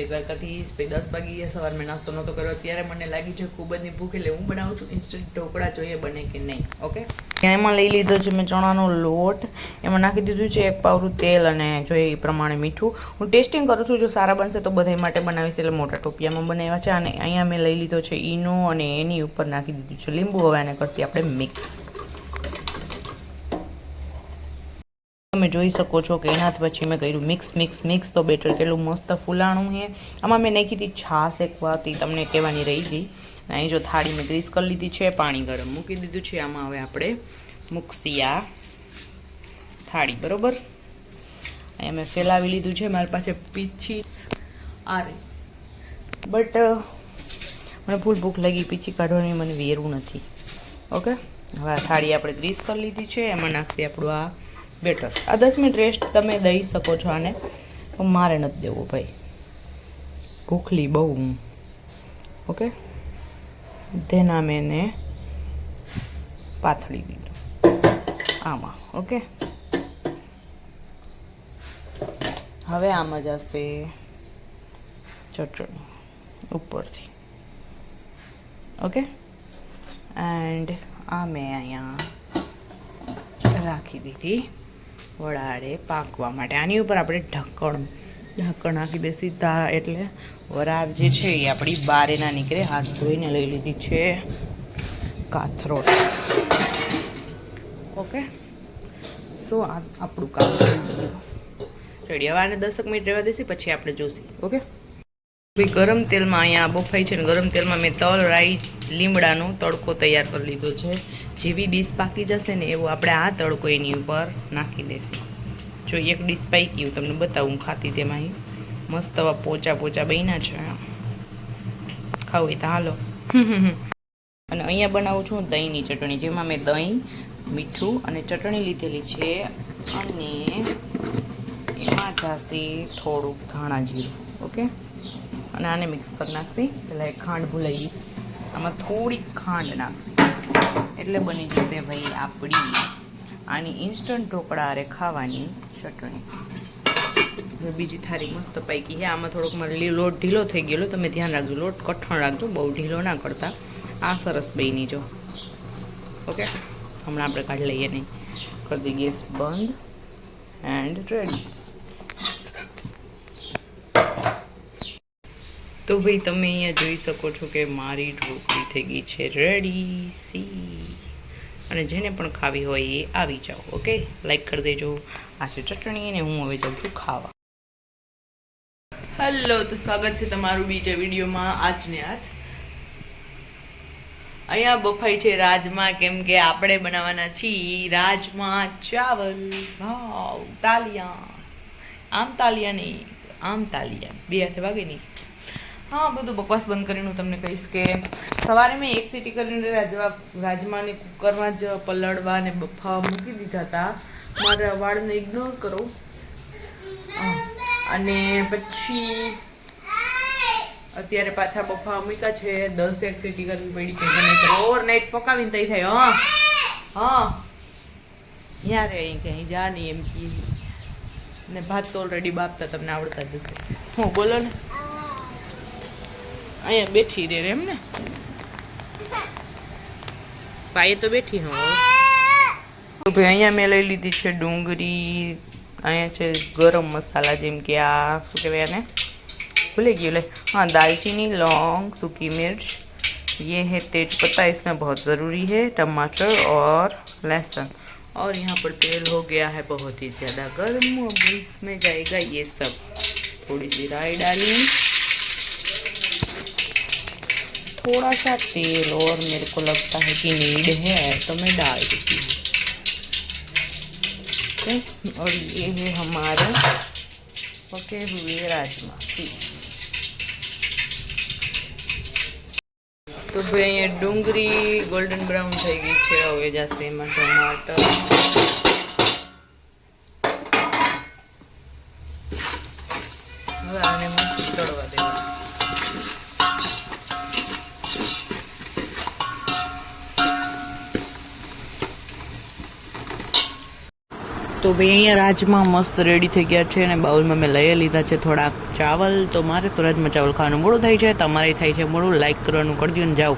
છે દ્વારકાથી. 10 વાગી સવાર મેં નાસ્તો નહોતો કર્યો. અત્યારે મને લાગી છે ખૂબ જ ભૂખ, એટલે હું બનાવું છું ઇન્સ્ટન્ટ ઢોકળા, જોઈએ બને કે નહીં. ઓકે, એમાં લઈ લીધો છે મેં ચણાનો લોટ, એમાં નાખી દીધું છે 1 પાવરું તેલ અને જોઈએ એ પ્રમાણે મીઠું. હું ટેસ્ટિંગ કરું છું, જો સારા બનશે તો બધા માટે બનાવીશ, એટલે મોટા ટોપિયામાં બનાવ્યા છે. અને અહીંયા મેં લઈ લીધો છે ઈનો અને એની ઉપર નાખી દીધું છે લીંબુ. હવે આને કરશું આપણે મિક્સ. તમે જોઈ શકો છો કે એનાથી પછી મેં કર્યું મિક્સ તો બેટર કેટલું મસ્ત ફૂલાણું છે. આમાં મેં નાખી હતી છાશ, એક વાત એ તમને કહેવાની રહી ગઈ. અહીં જો થાળી મેં ગ્રીસ કરી લીધી છે, પાણી ગરમ મૂકી દીધું છે. આમાં હવે આપણે મૂકશી આ થાળી, બરોબર. અહીંયા મેં ફેલાવી લીધું છે. મારી પાસે પીછી આ રે, બટ મને ફૂલ ભૂખ લાગી, પીછી કાઢવાની મને વેરું નથી. ઓકે, હવે આ થાળી આપણે ગ્રીસ કરી લીધી છે. એમાં નાખશી આપણું આ બેટર. આ 10 મિનિટ રેસ્ટ તમે દઈ શકો છો આને, પણ મારે નથી દેવું ભાઈ, ભૂખલી બહુ હું. ઓકે, તેના મેં એને પાથળી દીધું આમાં. ઓકે, હવે આમાં જશે ચટણી ઉપરથી. ઓકે, એન્ડ આ મેં અહીંયા રાખી દીધી વડાળે પાકવા માટે. આની ઉપર આપણે ઢક્કણ નાખી દે સીધા, એટલે વરાળ જે છે એ આપણી બારે ના નીકળે. હાથ ધોઈને લઈ લીધી છે કાથરોટ. ઓકે, સો આપણું કામ રેડી. હવે આને 10 મિનિટ રહેવા દેસી, પછી આપણે જોઈશું. ઓકે ભાઈ, ગરમ તેલમાં અહીંયા બફાઈ છે ને ગરમ તેલમાં મેં તલ, રાઈ, લીમડાનો તડકો તૈયાર કરી લીધો છે. જેવી ડીશ પાકી જશે ને એવું આપણે આ તડકો એની ઉપર નાખી દઈશું. જો એક ડીશ પાકી હું તમને બતાવું, ખાતી તેમાં મસ્ત એવા પોચા બન્યા છે. ખાવું હોય તો હાલો. અને અહીંયા બનાવું છું દહીંની ચટણી, જેમાં મેં દહીં, મીઠું અને ચટણી લીધેલી છે. અને એમાં જશે થોડુંક ધાણા જીરું. ઓકે, અને આને મિક્સ કરી નાખશી. પહેલાં એક ખાંડ ભૂલાઈ ગઈ, આમાં થોડીક ખાંડ નાખશી, એટલે બની જશે ભાઈ આપણી આની ઇન્સ્ટન્ટ ઢોકળા હારે ખાવાની ચટણી. બીજી થાળી મસ્ત પાકી છે. આમાં થોડોક મારે લોટ ઢીલો થઈ ગયેલો, તમે ધ્યાન રાખજો, લોટ કઠણ રાખજો, બહુ ઢીલો ના કરતા. આ સરસ બની જો. ઓકે, હમણાં આપણે કાઢી લઈએ નહીં. કરી દઈએ ગેસ બંધ એન્ડ રેડી. તો ભાઈ તમે અહીંયા જોઈ શકો છો કે મારી ઢોકળી થઈ ગઈ છે રેડી. સી, અને જેને પણ ખાવી હોય એ આવી જાઓ. ઓકે, લાઈક કરી દેજો. આ છે ચટણી અને હું હવે જાઉં છું ખાવા. હેલો, તો સ્વાગત છે તમારું બીજા વિડીયોમાં. આજને આજ અહીંયા બફાઈ છે રાજમા, કેમ કે આપણે બનાવવાના છીએ રાજમા ચાવલ. વાવ, તાલિયા. આમ તાલિયા નહીં, આમ તાલિયા, બે હાથે વાગે નહીં. હા, બધું બકવાસ બંધ કરીને હું તમને કહીશ કે સવારે મેં 1 સીટી કરીને રાજમાને કુકરમાં જ પલળવા અને બફાવા મૂકી દીધા હતા. મારા વાળને ઇગ્નોર કરો. અને પછી અત્યારે પાછા બફાવા મૂક્યા છે. 10-1 સીટી કરવી પડી છે, ઓવરનાઇટ પકાવીને તઈ થાય. હા, યારે અહીં ક્યાંય જા નહીં એમ કે. ને ભાત તો ઓલરેડી બાફતા તમને આવડતા જ હશે. હું બોલો ને, અહીંયા બેઠી રે એમ ને, પાયે તો બેઠી. હું ભાઈ અહીંયા મેં લઈ લીધી છે ડુંગળી, અહીંયા છે ગરમ મસાલા, જેમ કે આ શું કહેવાય આને, भूल गई ले। हाँ, दालचीनी, लौंग, सूखी मिर्च, ये है तेज पत्ता, इसमें बहुत ज़रूरी है, टमाटर और लहसुन। और यहाँ पर तेल हो गया है बहुत ही ज़्यादा गर्म। अब इसमें जाएगा ये सब। थोड़ी सी राई डाली, थोड़ा सा तेल और मेरे को लगता है कि नीड है तो मैं डाल देती हूँ। और ये है हमारे पके हुए राजमा। तो भाई ये डूंगरी गोल्डन ब्राउन थी गई है। हवे जैसे एम टमाटर, हवे मस्त तळवा देवा। તો ભાઈ અહીંયા રાજમાં મસ્ત રેડી થઈ ગયા છે અને બાઉલમાં મેં લઈ લીધા છે થોડાક ચાવલ. તો મારે તો રાજમાં ચાવલ ખાવાનું મોડું થાય છે, તમારે થાય છે મોડું. લાઈક કરવાનું કરી દો ને જાઓ.